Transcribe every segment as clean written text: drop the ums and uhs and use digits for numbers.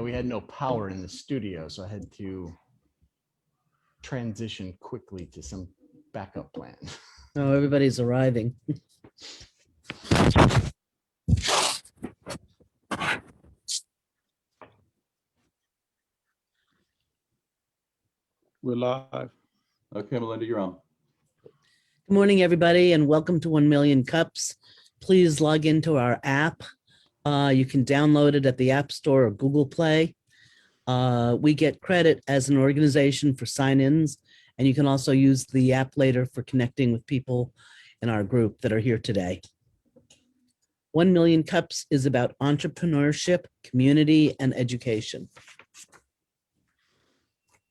we had no power in the studio, so I had to transition quickly to some backup plan. Oh, everybody's arriving. We're live. Okay, Melinda, you're on. Good morning, everybody, and welcome to 1 Million Cups. Please log into our app. You can download it at the App Store or Google Play. We get credit as an organization for sign-ins, and you can also use the app later for connecting with people in our group that are here today. 1 Million Cups is about entrepreneurship, community, and education.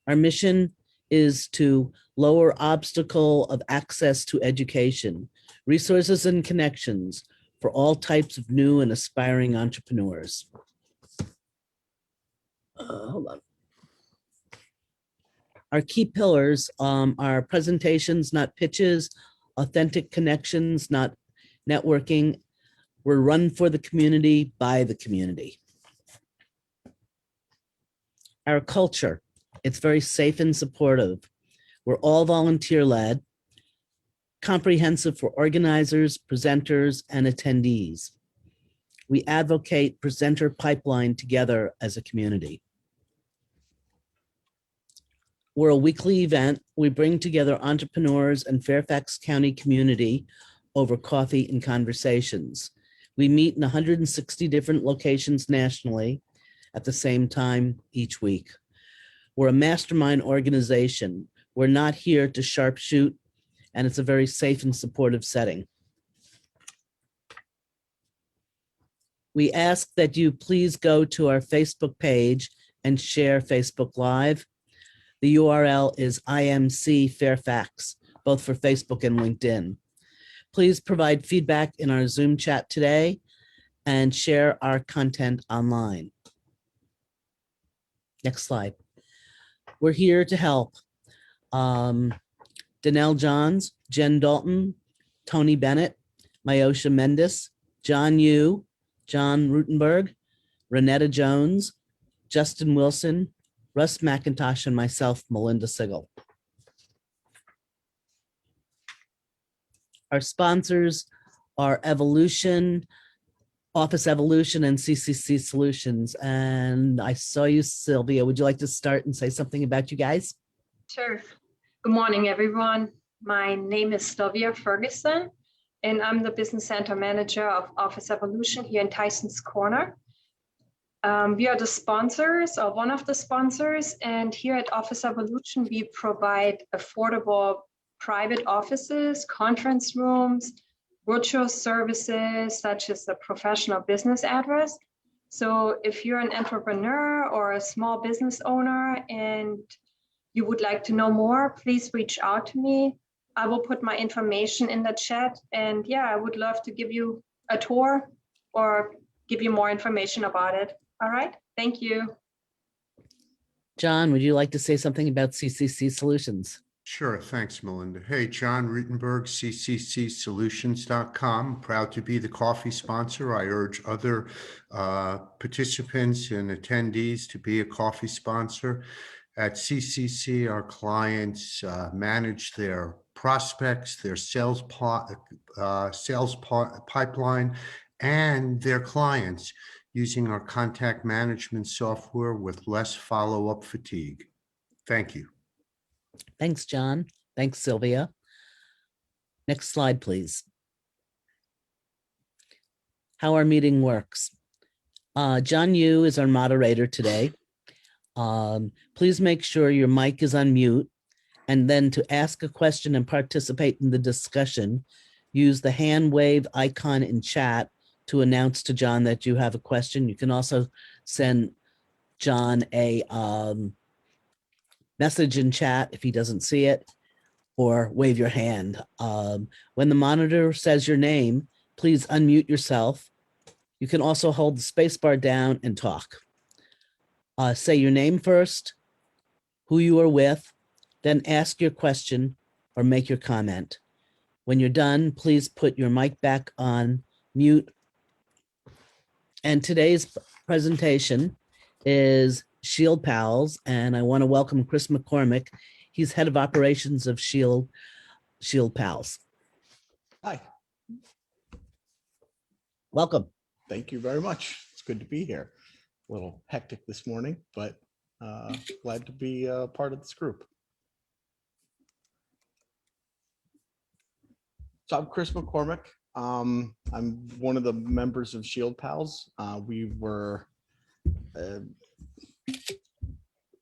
Our mission is to lower obstacle of access to education, resources and connections for all types of new and aspiring entrepreneurs. Hold on. Our key pillars are presentations, not pitches, authentic connections, not networking. We're run for the community, by the community. Our culture, it's very safe and supportive. We're all volunteer-led, comprehensive for organizers, presenters, and attendees. We advocate presenter pipeline together as a community. We're a weekly event. We bring together entrepreneurs and Fairfax County community over coffee and conversations. We meet in 160 different locations nationally at the same time each week. We're a mastermind organization. We're not here to sharpshoot, and it's a very safe and supportive setting. We ask that you please go to our Facebook page and share Facebook Live. The URL is IMC Fairfax, both for Facebook and LinkedIn. Please provide feedback in our Zoom chat today and share our content online. Next slide. We're here to help. Danelle Johns, Jen Dalton, Tony Bennett, Myosha Mendes, John Yu, John Rutenberg, Renetta Jones, Justin Wilson, Russ McIntosh, and myself, Melinda Sigel. Our sponsors are Evolution, Office Evolution, and CCC Solutions. And I saw you, Sylvia. Would you like to start and say something about you guys? Sure. Good morning, everyone. My name is Sylvia Ferguson, and I'm the Business Center Manager of Office Evolution here in Tyson's Corner. We are the sponsors, or one of the sponsors, and here at Office Evolution, we provide affordable private offices, conference rooms, virtual services, such as a professional business address. So if you're an entrepreneur or a small business owner and you would like to know more, please reach out to me. I will put my information in the chat, and yeah, I would love to give you a tour or give you more information about it. All right, thank you. John, would you like to say something about CCC Solutions? Sure, thanks, Melinda. Hey, John Rutenberg, cccsolutions.com. Proud to be the coffee sponsor. I urge other participants and attendees to be a coffee sponsor. At CCC, our clients manage their prospects, their sales pipeline, and their clients using our contact management software with less follow-up fatigue. Thank you. Thanks, John. Thanks, Sylvia. Next slide, please. How our meeting works. John Yu is our moderator today. Please make sure your mic is on mute, and then to ask a question and participate in the discussion, use the hand wave icon in chat to announce to John that you have a question. You can also send John a message in chat if he doesn't see it, or wave your hand. When the monitor says your name, please unmute yourself. You can also hold the space bar down and talk. Say your name first, who you are with, then ask your question or make your comment. When you're done, please put your mic back on mute. And today's presentation is Shield Pals, and I want to welcome Chris McCormick. He's head of operations of Shield Pals. Hi, Welcome. thank you very much. It's good to be here. A little hectic this morning, but glad to be part of this group. So I'm Chris McCormick. I'm one of the members of Shield Pals.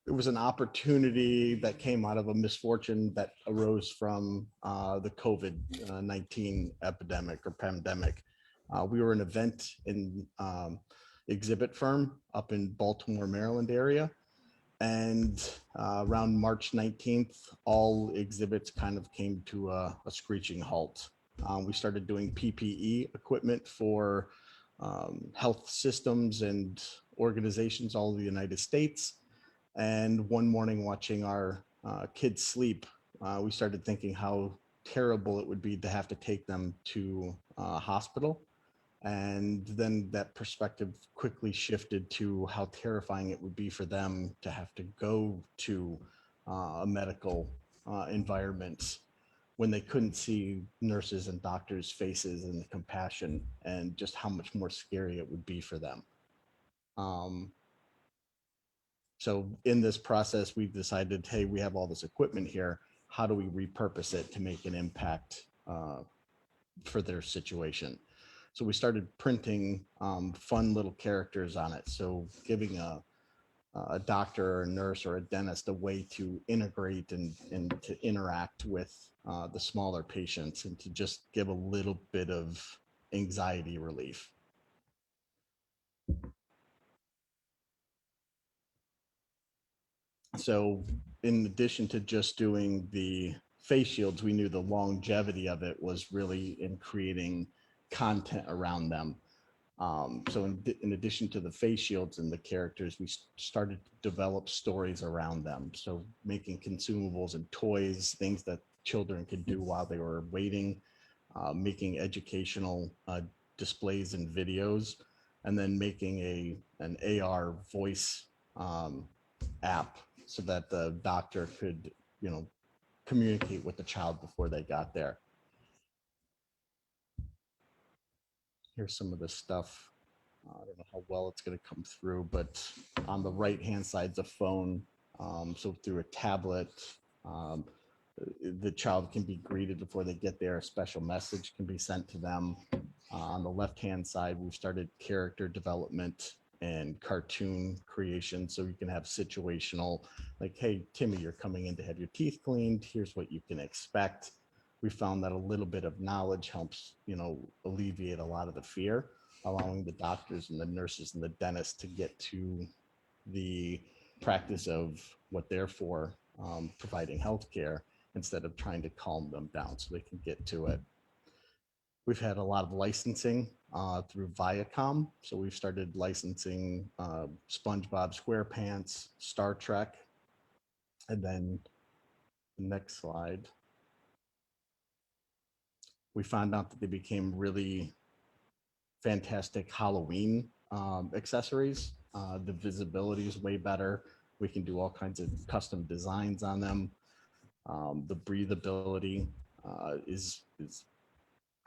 It was an opportunity that came out of a misfortune that arose from the COVID-19 epidemic or pandemic. We were an event in exhibit firm up in Baltimore, Maryland area. And around March 19th, all exhibits kind of came to a screeching halt. We started doing PPE equipment for health systems and organizations all over the United States. And one morning watching our kids sleep, we started thinking how terrible it would be to have to take them to a hospital. And then that perspective quickly shifted to how terrifying it would be for them to have to go to a medical environment when they couldn't see nurses and doctors' faces and the compassion, and just how much more scary it would be for them. So in this process, we've decided, hey, we have all this equipment here. How do we repurpose it to make an impact for their situation? So we started printing fun little characters on it. So giving a doctor or a nurse or a dentist a way to integrate and to interact with the smaller patients, and to just give a little bit of anxiety relief. So in addition to just doing the face shields, we knew the longevity of it was really in creating content around them. So in addition to the face shields and the characters, we started to develop stories around them. So making consumables and toys, things that children could do while they were waiting, making educational displays and videos, and then making an AR voice app so that the doctor could, communicate with the child before they got there. Here's some of the stuff. I don't know how well it's going to come through, but on the right-hand side is a phone. So through a tablet, the child can be greeted before they get there. A special message can be sent to them. On the left-hand side, we've started character development and cartoon creation. So you can have situational, like, hey, Timmy, you're coming in to have your teeth cleaned. Here's what you can expect. We found that a little bit of knowledge helps, alleviate a lot of the fear, allowing the doctors and the nurses and the dentists to get to the practice of what they're for, providing healthcare, instead of trying to calm them down so they can get to it. We've had a lot of licensing through Viacom. So we've started licensing SpongeBob SquarePants, Star Trek. And then the next slide. We found out that they became really fantastic Halloween accessories. The visibility is way better. We can do all kinds of custom designs on them. The breathability is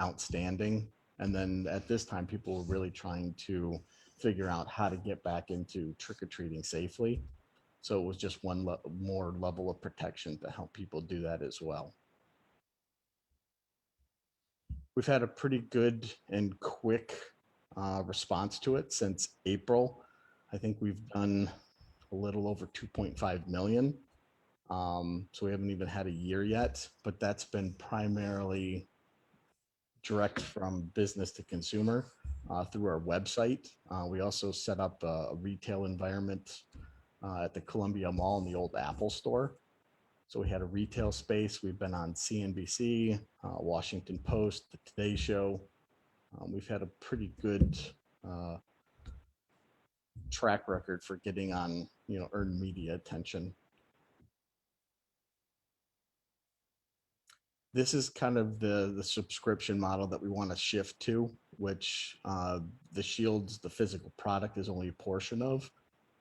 outstanding. And then at this time, people were really trying to figure out how to get back into trick-or-treating safely. So it was just one more level of protection to help people do that as well. We've had a pretty good and quick response to it since April. I think we've done a little over 2.5 million. So we haven't even had a year yet, but that's been primarily direct from business to consumer through our website. We also set up a retail environment at the Columbia Mall in the old Apple store. So we had a retail space. We've been on CNBC, Washington Post, the Today Show. We've had a pretty good track record for getting on, earned media attention. This is kind of the subscription model that we want to shift to, which the Shields, the physical product, is only a portion of.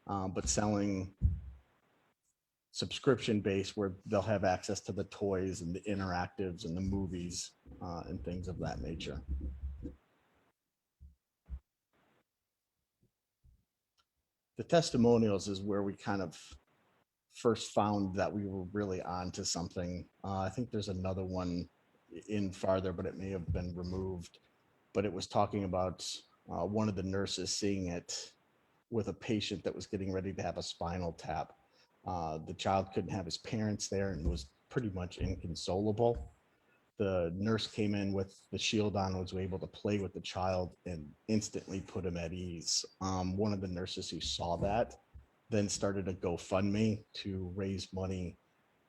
but selling subscription based where they'll have access to the toys and the interactives and the movies and things of that nature. The testimonials is where we kind of first found that we were really on to something. I think there's another one in farther, but it may have been removed. But it was talking about one of the nurses seeing it with a patient that was getting ready to have a spinal tap. The child couldn't have his parents there and was pretty much inconsolable. The nurse came in with the shield on, was able to play with the child and instantly put him at ease. One of the nurses who saw that then started a GoFundMe to raise money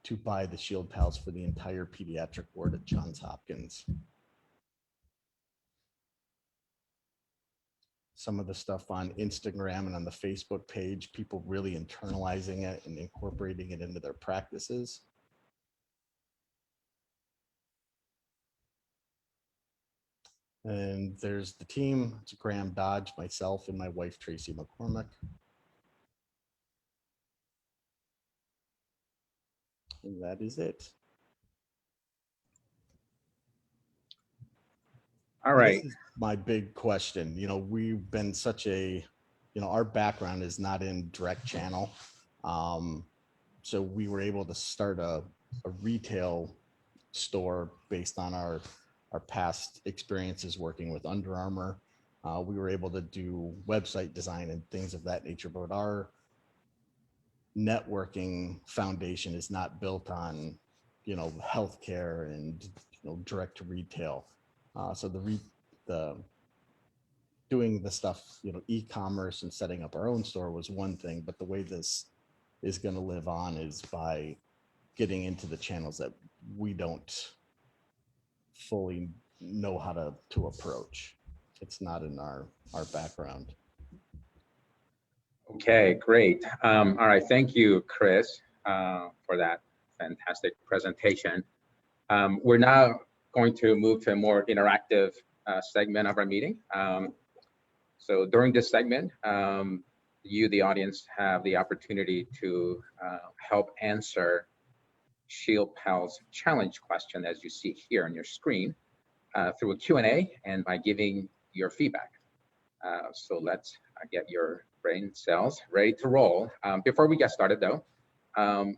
to buy the shield pals for the entire pediatric ward at Johns Hopkins. Some of the stuff on Instagram and on the Facebook page, people really internalizing it and incorporating it into their practices. And there's the team. It's Graham Dodge, myself, and my wife, Tracy McCormick. And that is it. All right. This is my big question. You know, we've been such a, you know, our background is not in direct channel. So we were able to start a retail store based on our past experiences working with Under Armour. We were able to do website design and things of that nature, but our networking foundation is not built on, you know, healthcare and, you know, direct to retail. So the doing the stuff, you know, e-commerce and setting up our own store was one thing, but the way this is going to live on is by getting into the channels that we don't fully know how to approach. It's not in our background. Okay, great. All right, thank you, Chris, for that fantastic presentation. We're now going to move to a more interactive segment of our meeting. So during this segment, you, the audience, have the opportunity to help answer Shield Pal's challenge question, as you see here on your screen, through a Q&A and by giving your feedback. So let's get your brain cells ready to roll. Before we get started, though, I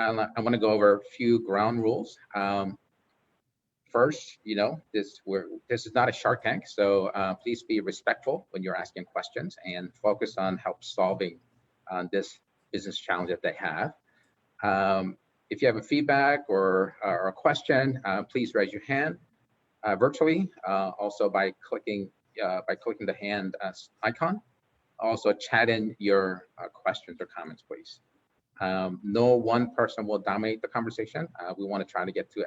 want to go over a few ground rules. First, you know, this is not a Shark Tank, so please be respectful when you're asking questions and focus on help solving this business challenge that they have. If you have a feedback or a question, please raise your hand virtually, also by clicking the hand icon. Also chat in your questions or comments, please. No one person will dominate the conversation. We want to try to get to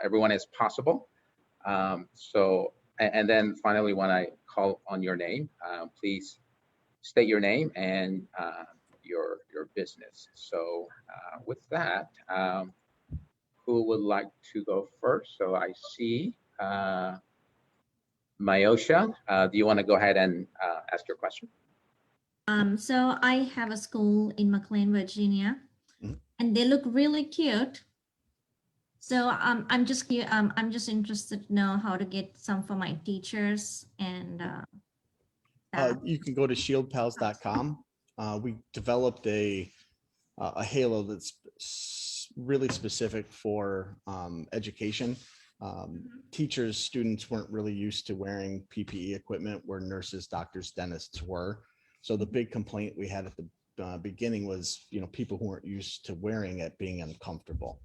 everyone as possible. And then finally, when I call on your name, please state your name and your business. So with that, who would like to go first? So I see Mayosha. Do you want to go ahead and ask your question? So I have a school in McLean, Virginia, and they look really cute. So I'm just interested to know how to get some for my teachers and. You can go to shieldpals.com. We developed a halo that's really specific for education. Teachers, students weren't really used to wearing PPE equipment where nurses, doctors, dentists were. So the big complaint we had at the beginning was, you know, people who weren't used to wearing it being uncomfortable.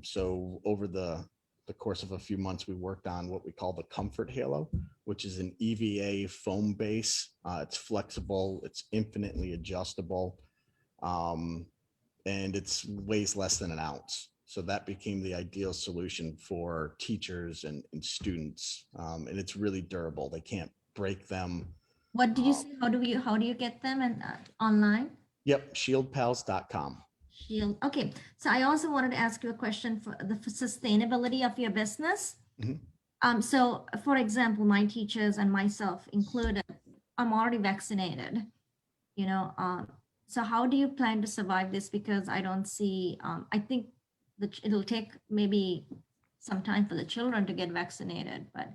So over the course of a few months, we worked on what we call the Comfort Halo, which is an EVA foam base. It's flexible, it's infinitely adjustable, and it weighs less than an ounce. So that became the ideal solution for teachers and students. And it's really durable. They can't break them. What did you say? How do you get them and online? Yep, shieldpals.com. Shield. Okay. So I also wanted to ask you a question for the sustainability of your business. So for example, my teachers and myself included, I'm already vaccinated. you know, so how do you plan to survive this? Because I don't see, I think that it'll take maybe some time for the children to get vaccinated, but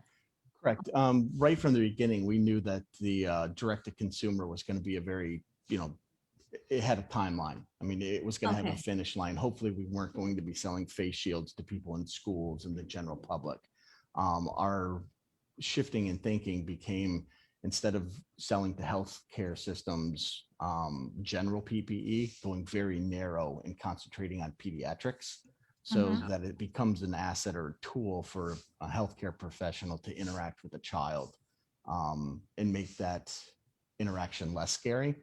Correct. Right from the beginning, we knew that the direct to consumer was going to be a very, it had a timeline. I mean, it was going to have a Okay. finish line. Hopefully, we weren't going to be selling face shields to people in schools and the general public. Our shifting in thinking became, instead of selling to healthcare systems, general PPE, going very narrow and concentrating on pediatrics, so that it becomes an asset or a tool for a healthcare professional to interact with a child, and make that interaction less scary.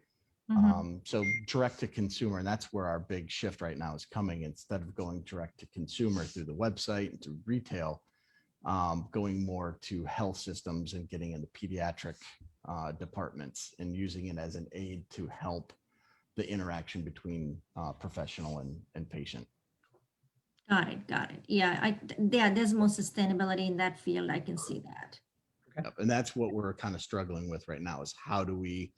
So direct to consumer, and that's where our big shift right now is coming. Instead of going direct to consumer through the website and through retail, going more to health systems and getting into pediatric departments and using it as an aid to help the interaction between professional and patient. Got it. Got it. Yeah, there's more sustainability in that field. I can see that. Yep. And that's what we're kind of struggling with right now, is how do we,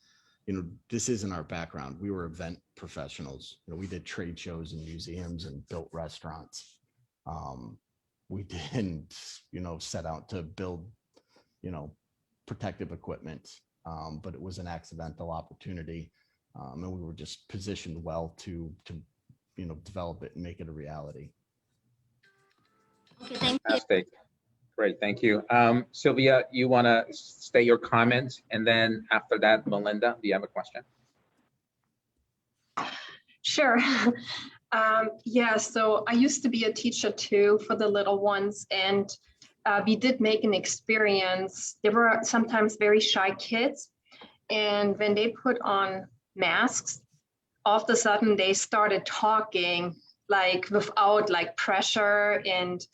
this isn't our background. We were event professionals. We did trade shows and museums and built restaurants. We didn't, set out to build, protective equipment, but it was an accidental opportunity. And we were just positioned well to develop it and make it a reality. Okay, thank you. Fantastic. Great, thank you. Sylvia, you want to state your comments, and then after that, Melinda, do you have a question? Sure. Yeah, so I used to be a teacher too for the little ones, and we did make an experience. There were sometimes very shy kids, and when they put on masks, all of a sudden they started talking like without like pressure, and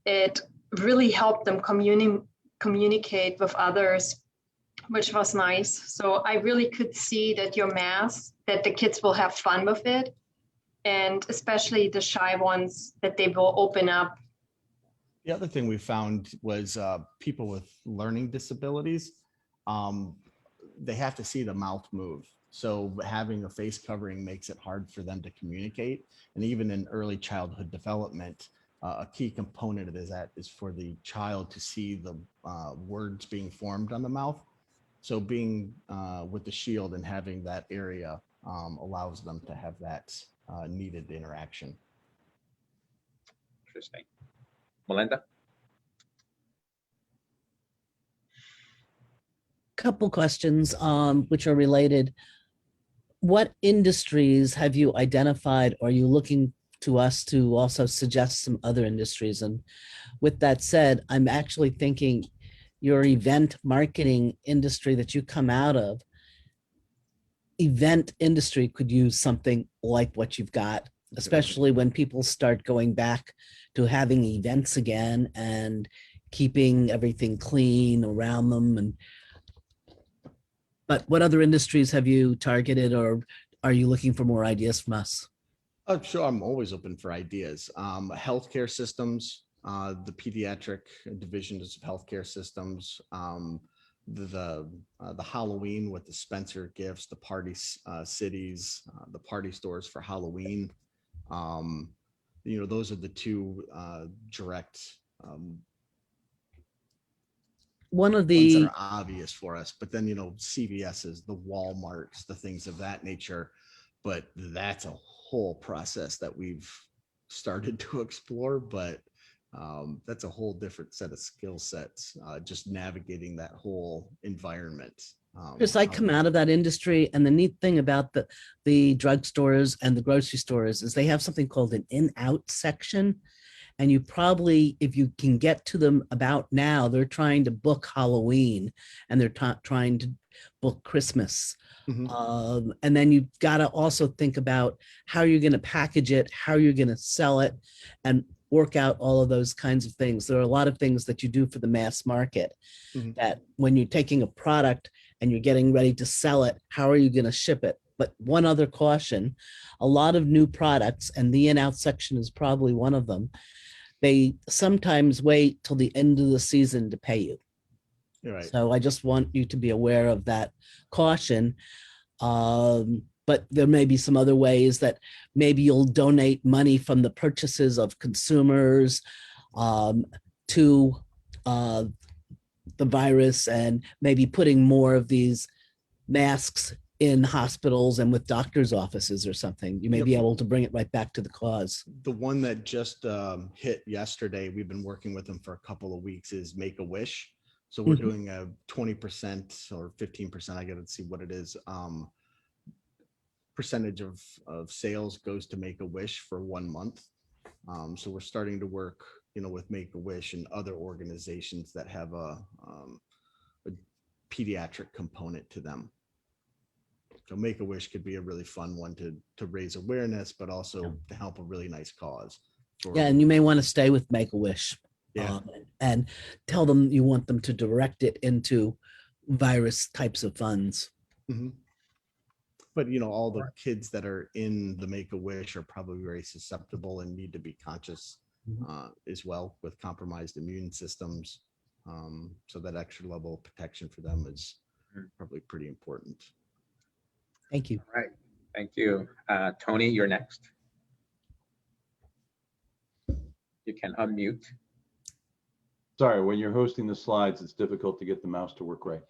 it really helped them communicate with others, which was nice. So I really could see that your mask, that the kids will have fun with it, and especially the shy ones, that they will open up. The other thing we found was people with learning disabilities, they have to see the mouth move. So having a face covering makes it hard for them to communicate. And even in early childhood development, a key component of that is for the child to see the words being formed on the mouth. So being with the shield and having that area allows them to have that needed interaction. Interesting. Melinda? Couple questions which are related. What industries have you identified, or are you looking to us to also suggest some other industries? And with that said, I'm actually thinking your event marketing industry that you come out of, event industry could use something like what you've got, especially when people start going back to having events again and keeping everything clean around them. But what other industries have you targeted, or are you looking for more ideas from us? Sure, I'm always open for ideas. Healthcare systems, the pediatric divisions of healthcare systems, the Halloween with the Spencer gifts, the party cities, the party stores for Halloween. Those are the two direct one of ones the that are obvious for us. But then, CVS's, the Walmarts, the things of that nature. But that's a whole process that we've started to explore. But that's a whole different set of skill sets, just navigating that whole environment. Because I come out of that industry, and the neat thing about the drugstores and the grocery stores is they have something called an in-out section. And you probably, if you can get to them about now, they're trying to book Halloween and they're trying to book Christmas. Mhm. And then you've got to also think about how you're going to package it, how you're going to sell it, and work out all of those kinds of things. There are a lot of things that you do for the mass market Mhm. that when you're taking a product and you're getting ready to sell it, how are you going to ship it? But one other caution, a lot of new products, and the in-out section is probably one of them, they sometimes wait till the end of the season to pay you. You're right. So I just want you to be aware of that caution. But there may be some other ways that maybe you'll donate money from the purchases of consumers to the virus, and maybe putting more of these masks in hospitals and with doctors' offices or something. You may Yep. be able to bring it right back to the cause. The one that just hit yesterday, we've been working with them for a couple of weeks, is Make-A-Wish. So we're Mhm. doing a 20% or 15%, I gotta see what it is, percentage of sales goes to Make-A-Wish for 1 month. So we're starting to work, with Make-A-Wish and other organizations that have a pediatric component to them. So Make-A-Wish could be a really fun one to raise awareness, but also to help a really nice cause. Yeah, and you may want to stay with Make-A-Wish. Yeah. And tell them you want them to direct it into virus types of funds. Mhm. But all the kids that are in the Make-A-Wish are probably very susceptible and need to be conscious as well, with compromised immune systems. So that extra level of protection for them is probably pretty important. Thank you. All right, thank you. Tony, you're next. You can unmute. Sorry, when you're hosting the slides, it's difficult to get the mouse to work right.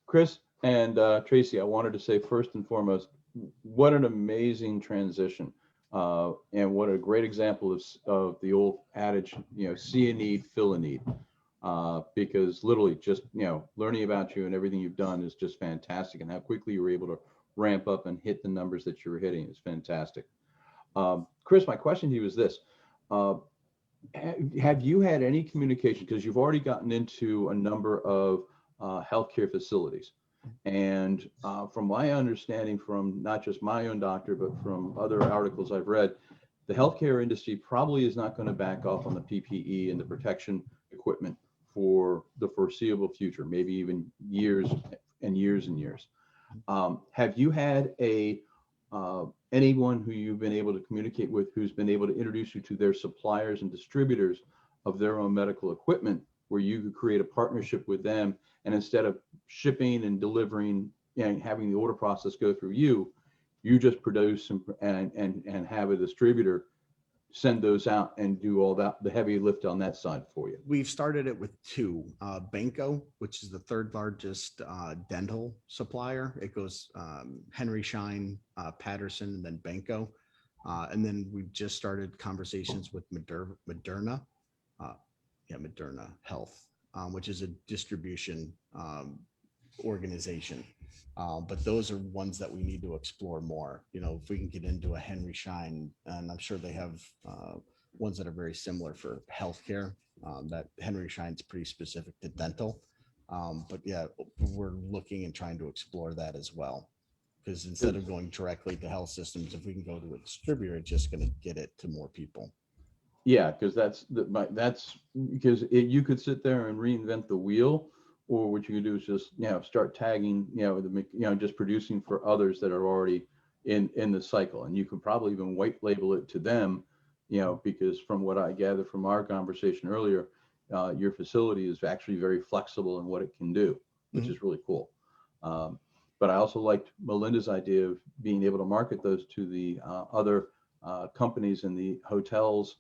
Chris and Tracy, I wanted to say first and foremost, what an amazing transition. And what a great example of the old adage, see a need, fill a need. Because literally just, learning about you and everything you've done is just fantastic, and how quickly you were able to ramp up and hit the numbers that you were hitting is fantastic. Chris, my question to you is this. Have you had any communication, because you've already gotten into a number of healthcare facilities, and from my understanding from not just my own doctor, but from other articles I've read, the healthcare industry probably is not going to back off on the PPE and the protection equipment for the foreseeable future, maybe even years and years and years. Have you had anyone who you've been able to communicate with who's been able to introduce you to their suppliers and distributors of their own medical equipment, where you could create a partnership with them, and instead of shipping and delivering and having the order process go through you, you just produce and have a distributor send those out and do all that, the heavy lift on that side for you? We've started it with two. Benko, which is the third largest dental supplier. It goes Henry Schein, Patterson, and then Benko. And then we've just started conversations with Moderna Health, which is a distribution organization. But those are ones that we need to explore more. If we can get into a Henry Schein, and I'm sure they have ones that are very similar for healthcare. That Henry Schein's pretty specific to dental. But yeah, we're looking and trying to explore that as well. Because instead of going directly to health systems, if we can go to a distributor, it's just going to get it to more people. Yeah, because that's because you could sit there and reinvent the wheel, or what you could do is just start tagging, just producing for others that are already in the cycle, and you could probably even white label it to them, because from what I gather from our conversation earlier, your facility is actually very flexible in what it can do, which is really cool. But I also liked Melinda's idea of being able to market those to the other companies in the hotels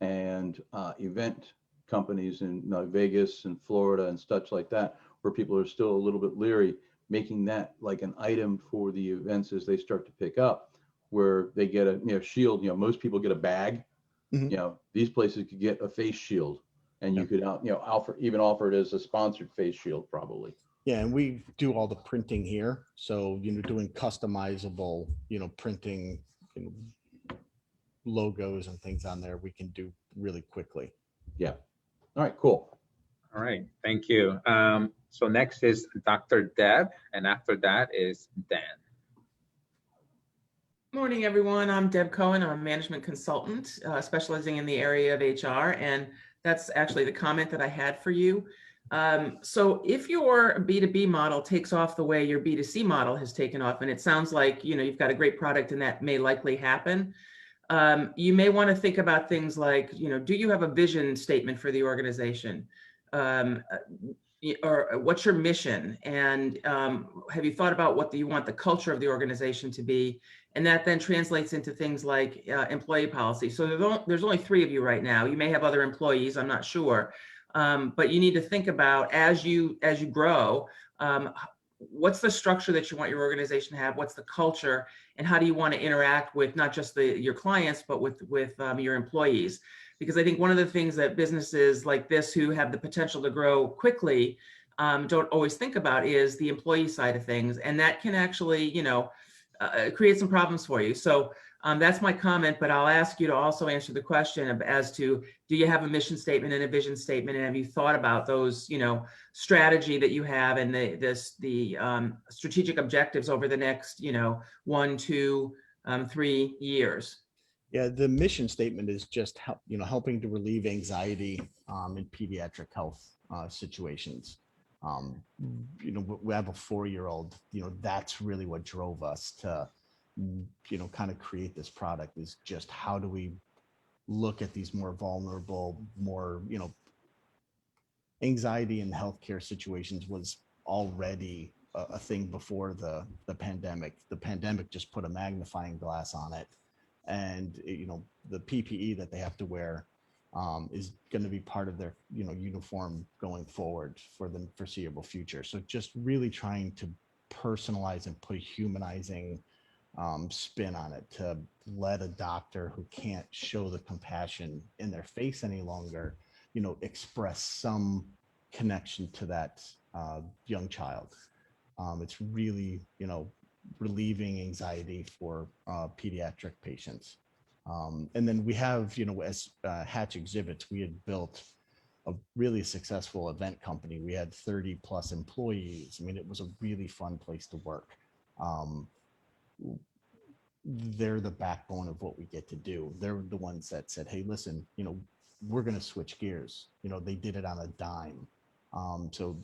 and event companies in Vegas and Florida and such like that, where people are still a little bit leery, making that like an item for the events as they start to pick up, where they get a shield. Most people get a bag. These places could get a face shield, and you could offer it as a sponsored face shield probably. Yeah, and we do all the printing here. So, doing customizable, printing logos and things on there, we can do really quickly. Yeah. All right, cool. All right, thank you. So next is Dr. Deb, and after that is Dan. Morning, everyone. I'm Deb Cohen. I'm a management consultant specializing in the area of HR, and that's actually the comment that I had for you. So if your B2B model takes off the way your B2C model has taken off, and it sounds like you've got a great product and that may likely happen, you may want to think about things like, do you have a vision statement for the organization? or what's your mission? And have you thought about what you want the culture of the organization to be? And that then translates into things like employee policy. So there's only 3 of you right now. You may have other employees, I'm not sure. But you need to think about as you grow, what's the structure that you want your organization to have? What's the culture? And how do you want to interact with not just your clients, but with your employees? Because I think one of the things that businesses like this who have the potential to grow quickly don't always think about is the employee side of things. And that can actually, create some problems for you. So that's my comment, but I'll ask you to also answer the question as to, do you have a mission statement and a vision statement? And have you thought about those, strategy that you have and the strategic objectives over the next, 1, 2, 3 years? Yeah, the mission statement is just helping to relieve anxiety in pediatric health situations. We have a 4-year-old. That's really what drove us to, kind of create this product, is just how do we look at these more vulnerable, more, anxiety in healthcare situations was already a thing before the pandemic. The pandemic just put a magnifying glass on it. And, the PPE that they have to wear is going to be part of their, uniform going forward for the foreseeable future. So just really trying to personalize and put a humanizing spin on it, to let a doctor who can't show the compassion in their face any longer, express some connection to that young child. It's really, relieving anxiety for pediatric patients. And then we have, as Hatch Exhibits, we had built a really successful event company. We had 30 plus employees. I mean, it was a really fun place to work. They're the backbone of what we get to do. They're the ones that said, hey, listen, we're going to switch gears. They did it on a dime. So,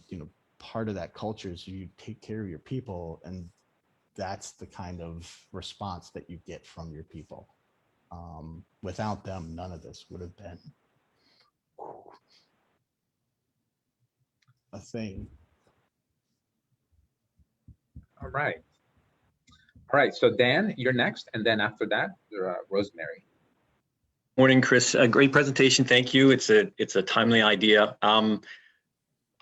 part of that culture is you take care of your people, and that's the kind of response that you get from your people. Without them, none of this would have been a thing. All right. So Dan, you're next. And then after that, Rosemary. Morning, Chris. A great presentation. Thank you. It's a timely idea.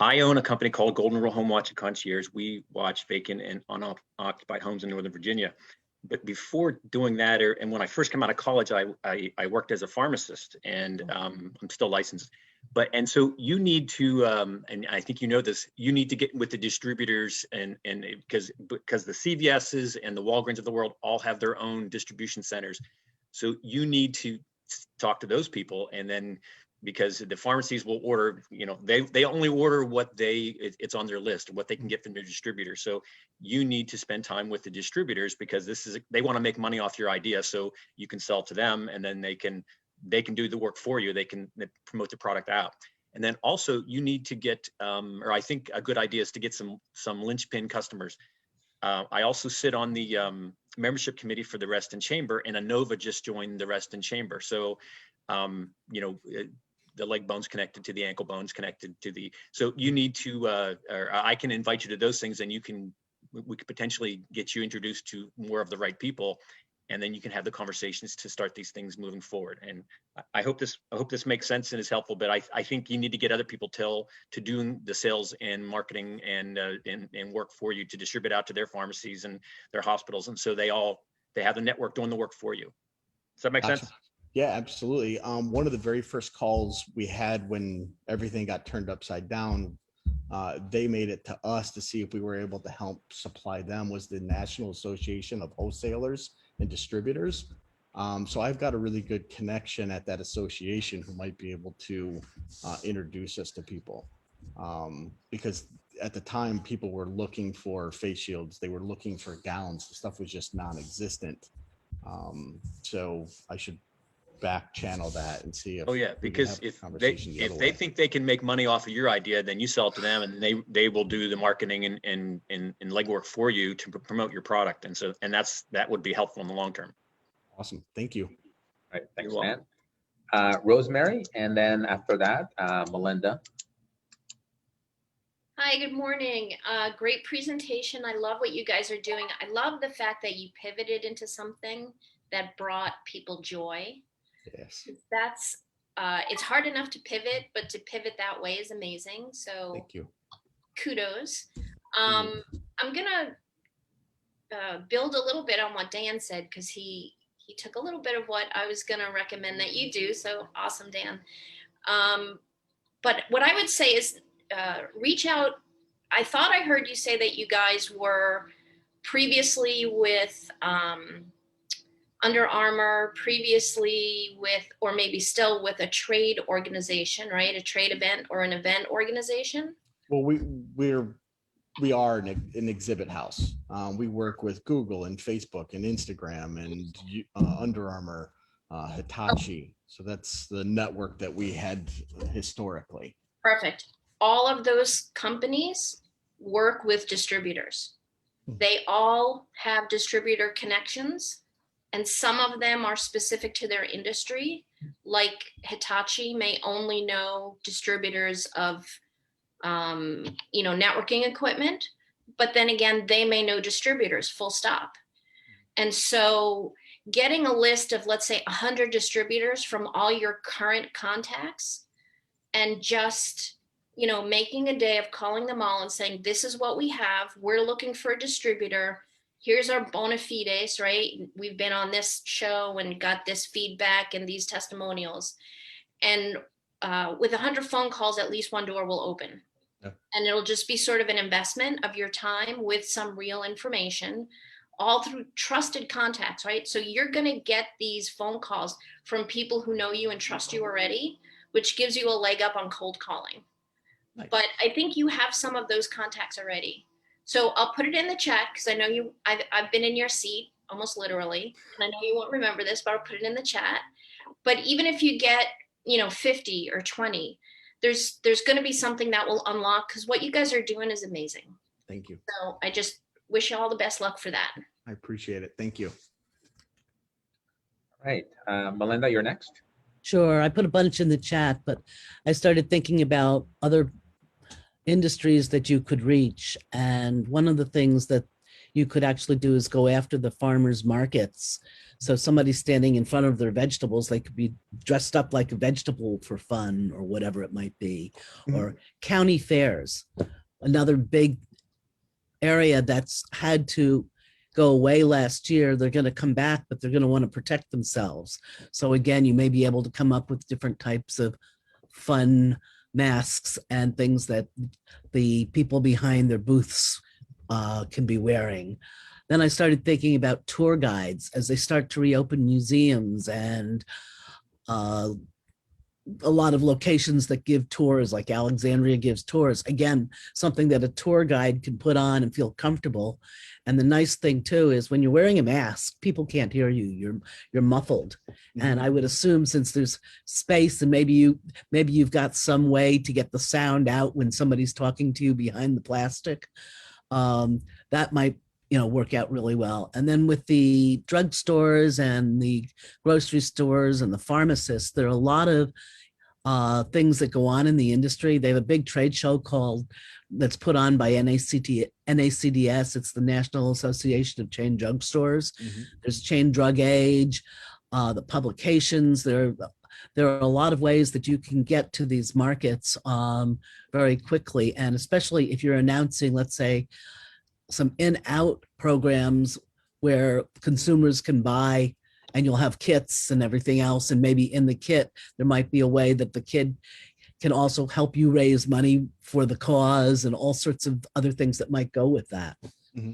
I own a company called Golden Rule Home Watch and Concierge. We watch vacant and unoccupied homes in Northern Virginia. But before doing that, and when I first came out of college, I worked as a pharmacist, and I'm still licensed. And so you need to, and I think you know this, you need to get with the distributors, and because the CVS's and the Walgreens of the world all have their own distribution centers. So you need to talk to those people, and then, because the pharmacies will order, they only order what it's on their list, what they can get from their distributor. So you need to spend time with the distributors, because they want to make money off your idea, so you can sell to them, and then they can do the work for you. They promote the product out. And then also you need to get, or I think a good idea is to get some linchpin customers. I also sit on the membership committee for the Reston Chamber, and Inova just joined the Reston Chamber. So, the leg bone's connected to the ankle bone's connected to so you need to, or I can invite you to those things, and we could potentially get you introduced to more of the right people, and then you can have the conversations to start these things moving forward. And I hope this makes sense and is helpful, but I think you need to get other people to doing the sales and marketing and work for you, to distribute out to their pharmacies and their hospitals. And so they have the network doing the work for you. Does that make sense? Yeah, absolutely. One of the very first calls we had when everything got turned upside down, they made it to us to see if we were able to help supply them, was the National Association of Wholesalers and Distributors. So I've got a really good connection at that association who might be able to introduce us to people. Because at the time, people were looking for face shields. They were looking for gowns. The stuff was just non-existent. So I should back channel that and see if because if they think they can make money off of your idea, then you sell it to them, and they will do the marketing and legwork for you to promote your product. And so that would be helpful in the long term. Awesome. Thank you. All right, thanks, Dan. Rosemary, and then after that, Melinda. Hi, good morning. Great presentation. I love what you guys are doing. I love the fact that you pivoted into something that brought people joy. Yes. That's it's hard enough to pivot, but to pivot that way is amazing. So Thank you. kudos. I'm gonna build a little bit on what Dan said because he took a little bit of what I was gonna recommend that you do. So awesome, Dan. But what I would say is reach out. I thought I heard you say that you guys were previously with Under Armour, previously with, or maybe still with a trade organization, right? A trade event or an event organization. Well, we are an exhibit house. We work with Google and Facebook and Instagram and Under Armour, Hitachi. So that's the network that we had historically. Perfect. All of those companies work with distributors. They all have distributor connections, and some of them are specific to their industry. Like Hitachi may only know distributors of networking equipment, but then again, they may know distributors, full stop. And so getting a list of, let's say, 100 distributors from all your current contacts and just, making a day of calling them all and saying, this is what we have. We're looking for a distributor. Here's our bona fides, right? We've been on this show and got this feedback and these testimonials. And with 100 phone calls, at least one door will open. Yeah. And it'll just be sort of an investment of your time with some real information, all through trusted contacts, right? So you're going to get these phone calls from people who know you and trust you already, which gives you a leg up on cold calling. Nice. But I think you have some of those contacts already. So I'll put it in the chat because I know I've been in your seat almost literally, and I know you won't remember this, but I'll put it in the chat. But even if you get, 50 or 20, there's going to be something that will unlock, because what you guys are doing is amazing. Thank you. So I just wish you all the best luck for that. I appreciate it. Thank you. All right. Melinda, you're next. Sure. I put a bunch in the chat, but I started thinking about other industries that you could reach. And one of the things that you could actually do is go after the farmers markets. So somebody standing in front of their vegetables, they could be dressed up like a vegetable for fun or whatever it might be. Or county fairs, another big area that's had to go away last year. They're going to come back, but they're going to want to protect themselves. So again, you may be able to come up with different types of fun masks and things that the people behind their booths can be wearing. Then I started thinking about tour guides as they start to reopen museums and a lot of locations that give tours, like Alexandria gives tours. Again, something that a tour guide can put on and feel comfortable. And the nice thing too is when you're wearing a mask, people can't hear you. You're muffled. Mm-hmm. And I would assume since there's space and maybe you've got some way to get the sound out when somebody's talking to you behind the plastic, that might work out really well. And then with the drugstores and the grocery stores and the pharmacists, there are a lot of things that go on in the industry. They have a big trade show that's put on by NACDS. It's the National Association of Chain Drugstores. Mm-hmm. There's Chain Drug Age, the publications. There are a lot of ways that you can get to these markets very quickly. And especially if you're announcing, let's say, some in-out programs where consumers can buy and you'll have kits and everything else. And maybe in the kit, there might be a way that the kid can also help you raise money for the cause and all sorts of other things that might go with that. Mm-hmm.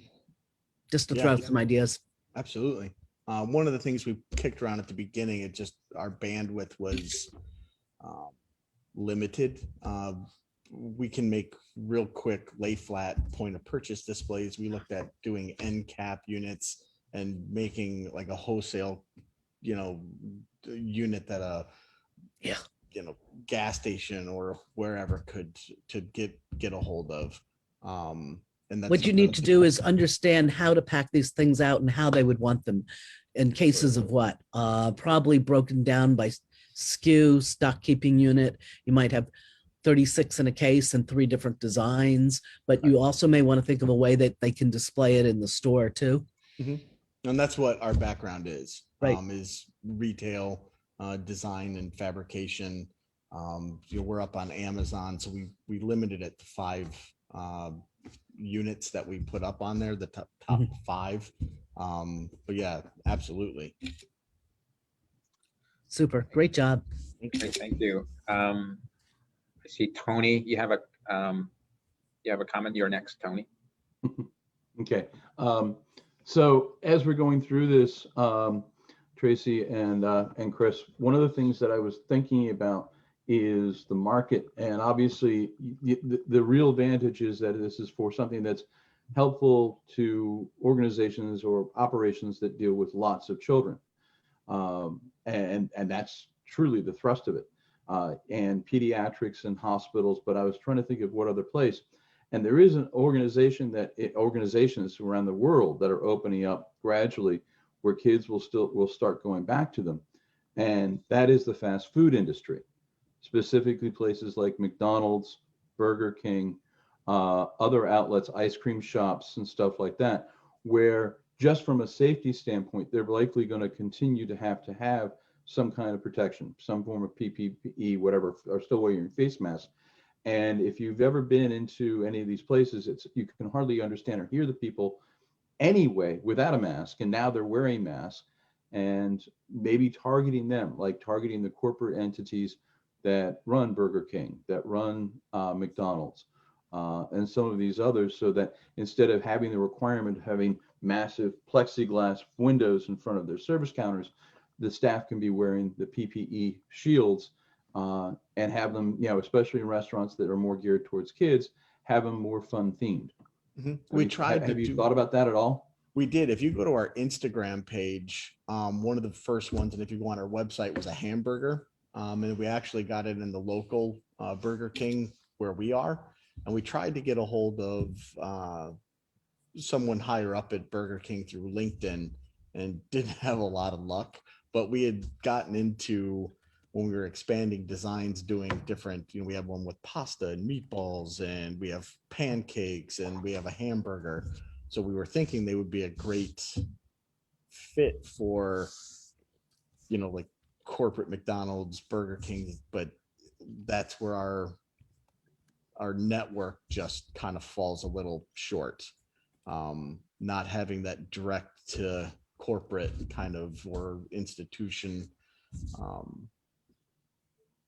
Just to throw out some ideas. Absolutely. One of the things we kicked around at the beginning, our bandwidth was limited. We can make real quick lay flat point of purchase displays. We looked at doing end cap units and making like a wholesale, unit that gas station or wherever could get a hold of. And that's what you need to do is understand how to pack these things out and how they would want them in cases of what, probably broken down by SKU, stock keeping unit. You might have 36 in a case and 3 different designs, but you also may want to think of a way that they can display it in the store too. And that's what our background is, Right. Is retail, design and fabrication. We're up on Amazon, so we limited it to 5 units that we put up on there, the top 5. But yeah, absolutely. Super. Great job. Okay, thank you. I see Tony, you have a comment. You're next, Tony. Okay. So as we're going through this, Tracy and Chris, one of the things that I was thinking about is the market. And obviously the real advantage is that this is for something that's helpful to organizations or operations that deal with lots of children. And that's truly the thrust of it. And pediatrics and hospitals, but I was trying to think of what other place. And there is an organizations around the world that are opening up gradually where kids will start going back to them. And that is the fast food industry, specifically places like McDonald's, Burger King, other outlets, ice cream shops and stuff like that, where just from a safety standpoint, they're likely going to continue to have some kind of protection, some form of PPE, whatever, are still wearing face masks. And if you've ever been into any of these places, you can hardly understand or hear the people anyway without a mask. And now they're wearing masks and maybe targeting them, like targeting the corporate entities that run Burger King, that run McDonald's, and some of these others, so that instead of having the requirement of having massive plexiglass windows in front of their service counters, the staff can be wearing the PPE shields and have them, especially in restaurants that are more geared towards kids, have them more fun themed. We tried. Have you thought about that at all? We did. If you go to our Instagram page, one of the first ones, and if you go on our website, was a hamburger. And we actually got it in the local Burger King where we are. And we tried to get a hold of someone higher up at Burger King through LinkedIn and didn't have a lot of luck. But we had gotten into, when we were expanding designs, doing different, we have one with pasta and meatballs, and we have pancakes, and we have a hamburger. So we were thinking they would be a great fit for, like corporate McDonald's, Burger King, but that's where our network just kind of falls a little short. Not having that direct to corporate kind of or institution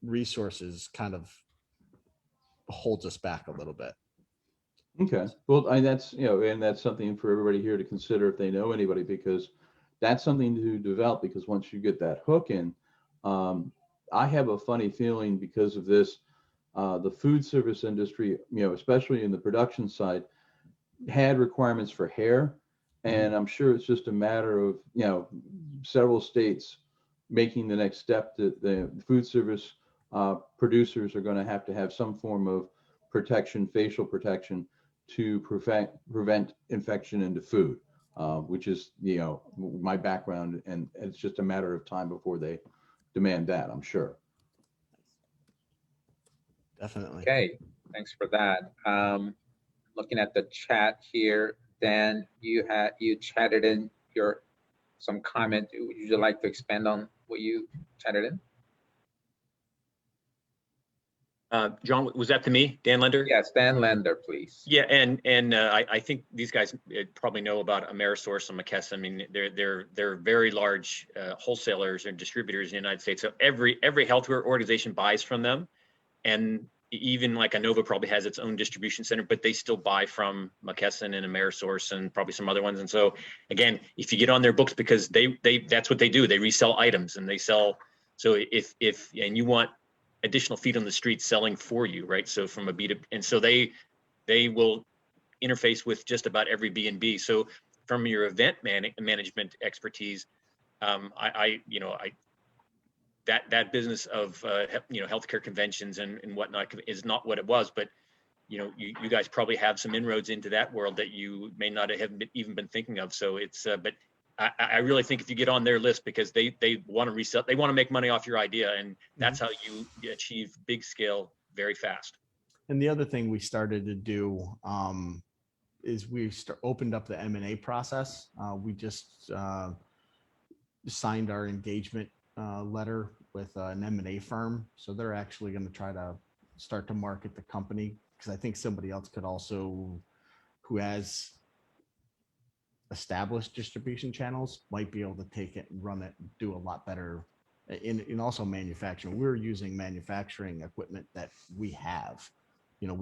resources kind of holds us back a little bit. Okay. Well, that's, and that's something for everybody here to consider if they know anybody, because that's something to develop, because once you get that hook in, I have a funny feeling because of this, the food service industry, especially in the production side, had requirements for hair. And I'm sure it's just a matter of, several states making the next step that the food service producers are going to have some form of protection, facial protection, to prevent infection into food, which is, my background. And it's just a matter of time before they demand that, I'm sure. Definitely. Okay, thanks for that. Looking at the chat here, Dan, you chatted in some comment. Would you like to expand on what you chatted in? John, was that to me, Dan Lender? Yes, Dan Lender, please. Yeah, and I think these guys probably know about Amerisource and McKesson. I mean, they're very large wholesalers and distributors in the United States. So every healthcare organization buys from them, and even like Inova probably has its own distribution center, but they still buy from McKesson and Amerisource and probably some other ones. And so again, if you get on their books, because they that's what they do, they resell items and they sell. So if and you want additional feet on the street selling for you, right? So from a B2B, and so they will interface with just about every B&B. So from your event management expertise, that business of healthcare conventions and whatnot is not what it was, but you guys probably have some inroads into that world that you may not have even been thinking of. So it's but I really think if you get on their list, because they want to resell, they want to make money off your idea, and that's how you achieve big scale very fast. And the other thing we started to do is we opened up the M&A process. We just signed our engagement letter with an M&A firm. So they're actually going to try to start to market the company, because I think somebody else could also, who has established distribution channels, might be able to take it and run it and do a lot better in also manufacturing. We're using manufacturing equipment that we have, you know,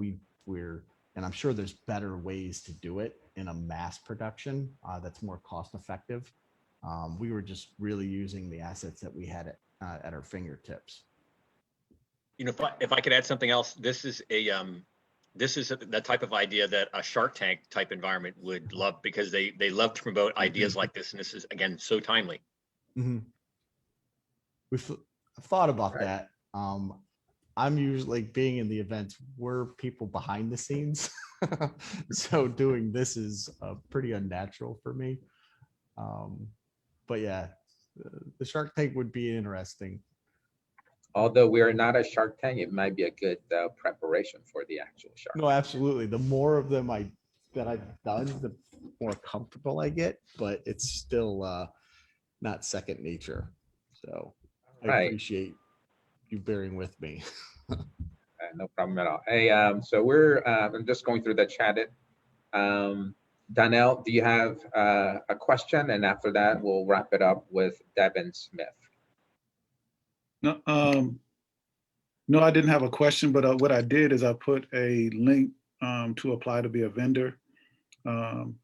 and I'm sure there's better ways to do it in a mass production that's more cost effective. We were just really using the assets that we had at our fingertips. You know, if I could add something else, this is the type of idea that a Shark Tank type environment would love, because they love to promote ideas like this. And this is, again, so timely. Mm-hmm. We've thought about that. I'm usually, being in the events, we're people behind the scenes. So doing this is pretty unnatural for me. But yeah, the Shark Tank would be interesting. Although we are not a Shark Tank, it might be a good preparation for the actual Shark. No, absolutely. The more of them that I've done, the more comfortable I get, but it's still not second nature. So I appreciate you bearing with me. No problem at all. Hey, so I'm just going through the chat. Donnell, do you have a question? And after that, we'll wrap it up with Devin Smith. No, no, I didn't have a question, but what I did is I put a link to apply to be a vendor. And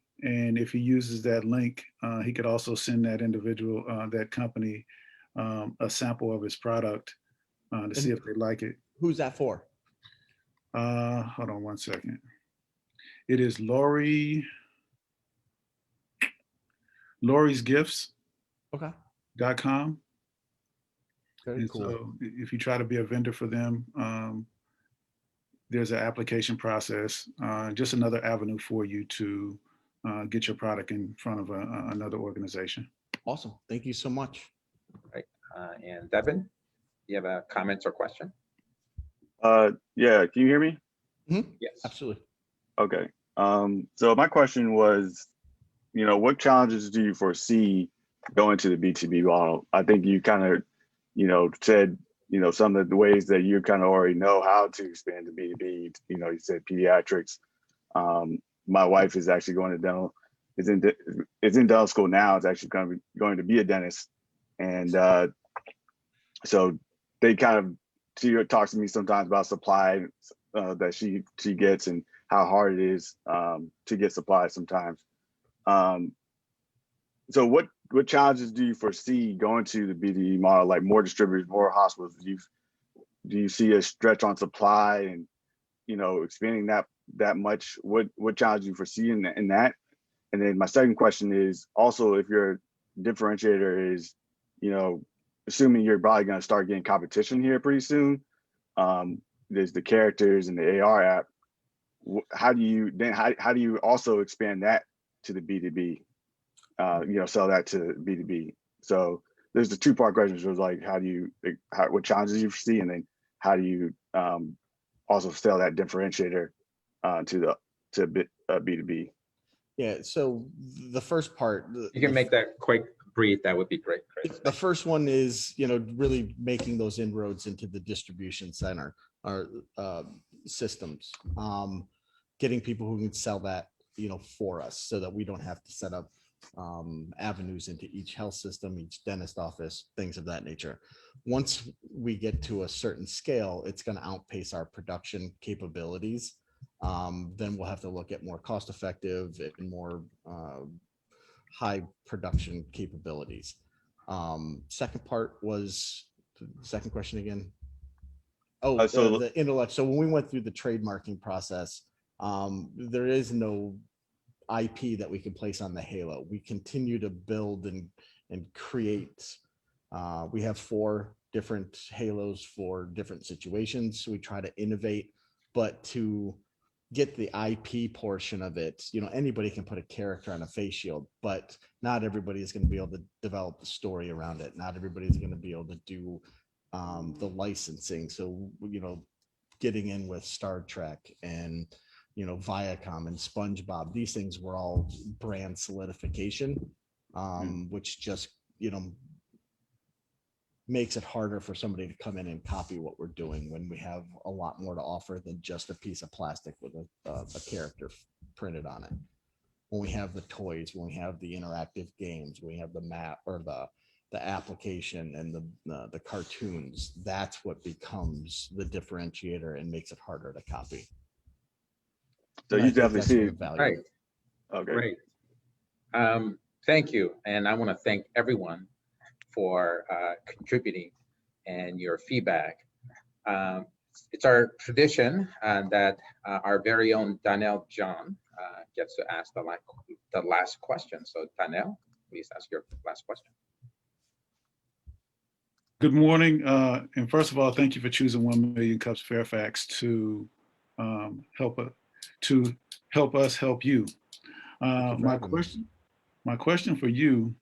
if he uses that link, he could also send that individual, that company, a sample of his product to see if they like it. Who's that for? Hold on one second. It is Lori's Gifts. Okay. .com. Very cool. So if you try to be a vendor for them, there's an application process, just another avenue for you to get your product in front of another organization. Awesome. Thank you so much. Right. And Devin, you have a comment or question? Yeah, can you hear me? Mm-hmm. Yes. Absolutely. Okay. So my question was, you know, what challenges do you foresee going to the B2B model? I think you kind of, you know, said, you know, some of the ways that you kind of already know how to expand to B2B. You know, you said pediatrics. My wife is actually going to dental, is in dental school now. It's actually going to be a dentist. And so they kind of, she talks to me sometimes about supply that she gets and how hard it is to get supply sometimes. So what challenges do you foresee going to the B2B model, like more distributors, more hospitals? Do you see a stretch on supply and, you know, expanding that much? What challenges do you foresee in that? And then my second question is also, if your differentiator is, you know, assuming you're probably going to start getting competition here pretty soon, there's the characters and the AR app. How do you also expand that to the B2B? You know, sell that to B2B. So there's the two-part question. So it was like, what challenges you foresee, and then how do you also sell that differentiator to B2B? Yeah. So the first part, you can make that quick, brief. That would be great, Chris. The first one is, you know, really making those inroads into the distribution center or systems, getting people who can sell that, you know, for us, so that we don't have to set up avenues into each health system, each dentist office, things of that nature. Once we get to a certain scale, it's going to outpace our production capabilities. Then we'll have to look at more cost effective and more high production capabilities. Second part was the second question again. Oh, so the intellect. So when we went through the trademarking process, there is no IP that we can place on the halo. We continue to build and create. We have 4 different halos for different situations. So we try to innovate, but to get the IP portion of it, you know, anybody can put a character on a face shield, but not everybody is going to be able to develop the story around it. Not everybody is going to be able to do the licensing. So, you know, getting in with Star Trek and, you know, Viacom and SpongeBob. These things were all brand solidification, which just, you know, makes it harder for somebody to come in and copy what we're doing when we have a lot more to offer than just a piece of plastic with a character printed on it. When we have the toys, when we have the interactive games, when we have the map or the application and the cartoons, that's what becomes the differentiator and makes it harder to copy. So And I you think definitely that's see where it. the value Right. is. Okay. Great. Thank you. And I want to thank everyone for contributing and your feedback. It's our tradition that our very own Donnell John gets to ask the last question. So Donnell, please ask your last question. Good morning. And first of all, thank you for choosing 1 Million Cups Fairfax to help us help you. My question for you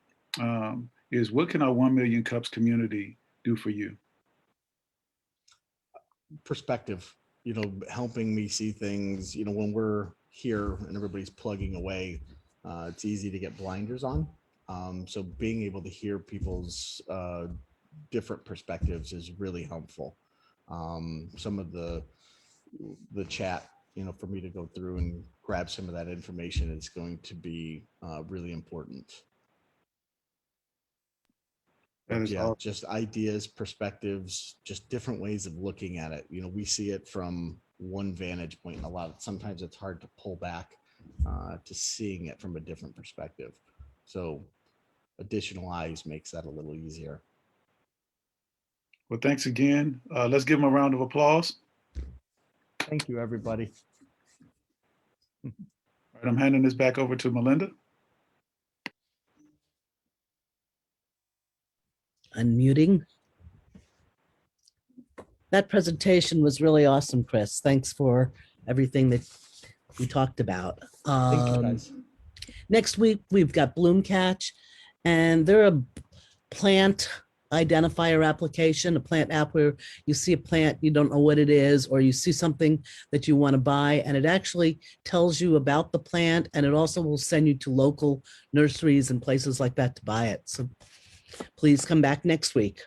is, what can our 1 Million Cups community do for you? Perspective, you know, helping me see things, you know, when we're here and everybody's plugging away, it's easy to get blinders on. So being able to hear people's different perspectives is really helpful. Some of the chat, you know, for me to go through and grab some of that information is going to be really important. That is Yeah, awesome. just ideas, perspectives, just different ways of looking at it. You know, we see it from one vantage point a lot. Sometimes it's hard to pull back to seeing it from a different perspective. So additional eyes makes that a little easier. Well, thanks again. Let's give them a round of applause. Thank you, everybody. All right, I'm handing this back over to Melinda. Unmuting. That presentation was really awesome, Chris. Thanks for everything that we talked about. Thank you, guys. Next week, we've got Bloom Catch, and they're a plant identifier application, a plant app where you see a plant, you don't know what it is, or you see something that you want to buy, and it actually tells you about the plant, and it also will send you to local nurseries and places like that to buy it. So please come back next week.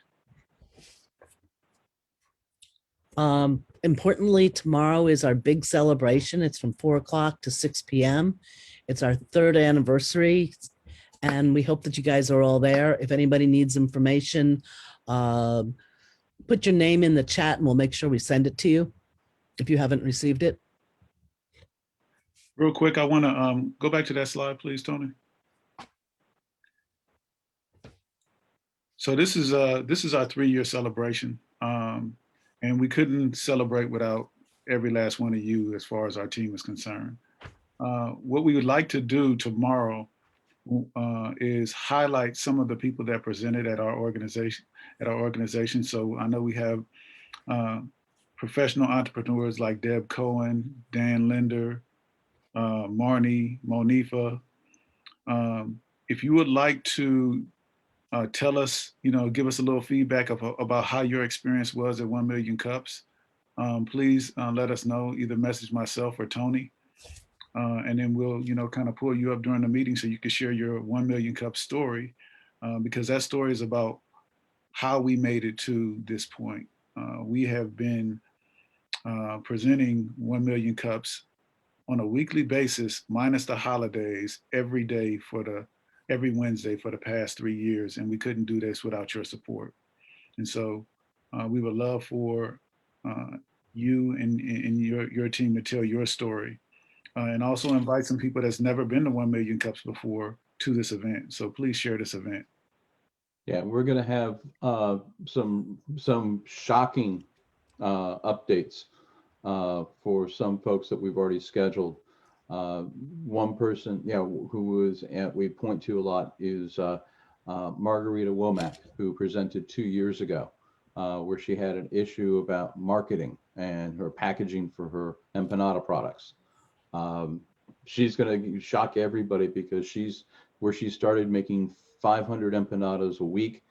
Importantly, tomorrow is our big celebration. It's from 4 o'clock to 6 p.m. It's our 3rd anniversary, and we hope that you guys are all there. If anybody needs information, put your name in the chat and we'll make sure we send it to you if you haven't received it. Real quick, I want to go back to that slide, please, Tony. So this is our 3-year celebration, and we couldn't celebrate without every last one of you as far as our team is concerned. What we would like to do tomorrow is highlight some of the people that presented at our organization. So I know we have professional entrepreneurs like Deb Cohen, Dan Linder, Marnie, Monifa. If you would like to tell us, you know, give us a little feedback about how your experience was at 1 Million Cups, please let us know, either message myself or Tony. And then we'll, you know, kind of pull you up during the meeting so you can share your 1 Million Cup story, because that story is about how we made it to this point. We have been presenting 1 Million Cups on a weekly basis, minus the holidays, every Wednesday for the past 3 years, and we couldn't do this without your support. And so we would love for you and your team to tell your story. And also invite some people that's never been to 1 Million Cups before to this event. So please share this event. Yeah, we're going to have some shocking updates for some folks that we've already scheduled. One person, who was we point to a lot is Margarita Womack, who presented 2 years ago, where she had an issue about marketing and her packaging for her empanada products. She's going to shock everybody because she started making 500 empanadas a week.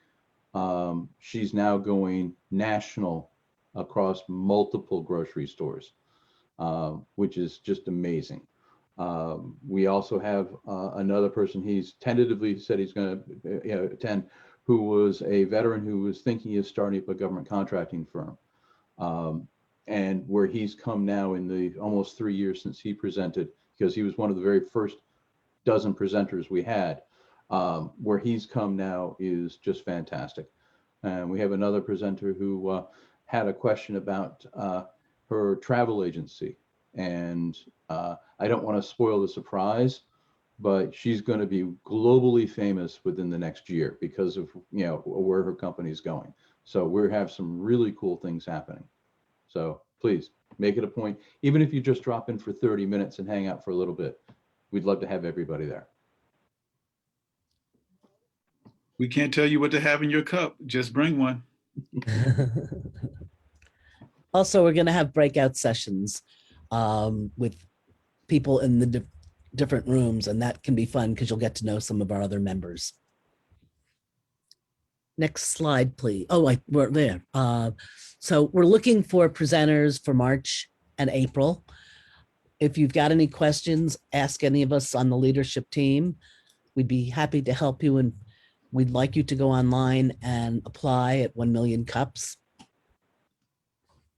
She's now going national across multiple grocery stores, which is just amazing. We also have another person, he's tentatively said he's going to attend, who was a veteran who was thinking of starting up a government contracting firm. And where he's come now in the almost 3 years since he presented, because he was one of the very first dozen presenters we had, where he's come now is just fantastic. And we have another presenter who had a question about her travel agency. And I don't want to spoil the surprise, but she's going to be globally famous within the next year because of, you know, where her company's going. So we have some really cool things happening. So please make it a point, even if you just drop in for 30 minutes and hang out for a little bit. We'd love to have everybody there. We can't tell you what to have in your cup. Just bring one. Also, we're going to have breakout sessions with people in the different rooms, and that can be fun because you'll get to know some of our other members. Next slide, please. Oh, we're there. So we're looking for presenters for March and April. If you've got any questions, ask any of us on the leadership team. We'd be happy to help you, and we'd like you to go online and apply at 1MillionCups.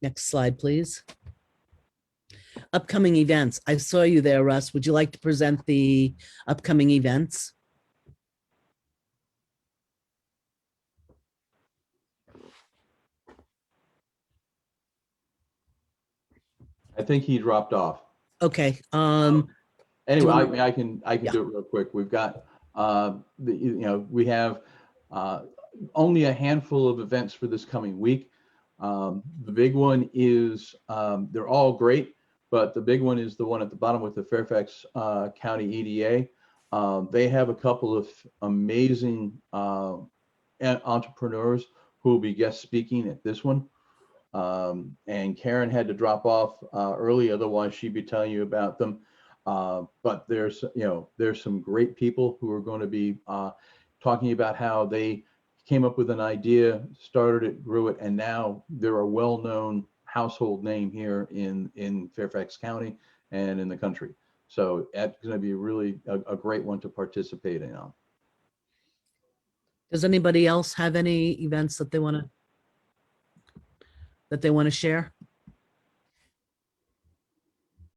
Next slide, please. Upcoming events. I saw you there, Russ. Would you like to present the upcoming events? I think he dropped off. Okay. Anyway, I can do it real quick. We've got we have only a handful of events for this coming week. The big one is they're all great, but the big one is the one at the bottom with the Fairfax County EDA. They have a couple of amazing entrepreneurs who will be guest speaking at this one. And Karen had to drop off early, otherwise she'd be telling you about them. But there's some great people who are going to be talking about how they came up with an idea, started it, grew it, and now they're a well-known household name here in Fairfax County and in the country. So that's going to be really a great one to participate in. Does anybody else have any events that they want to share?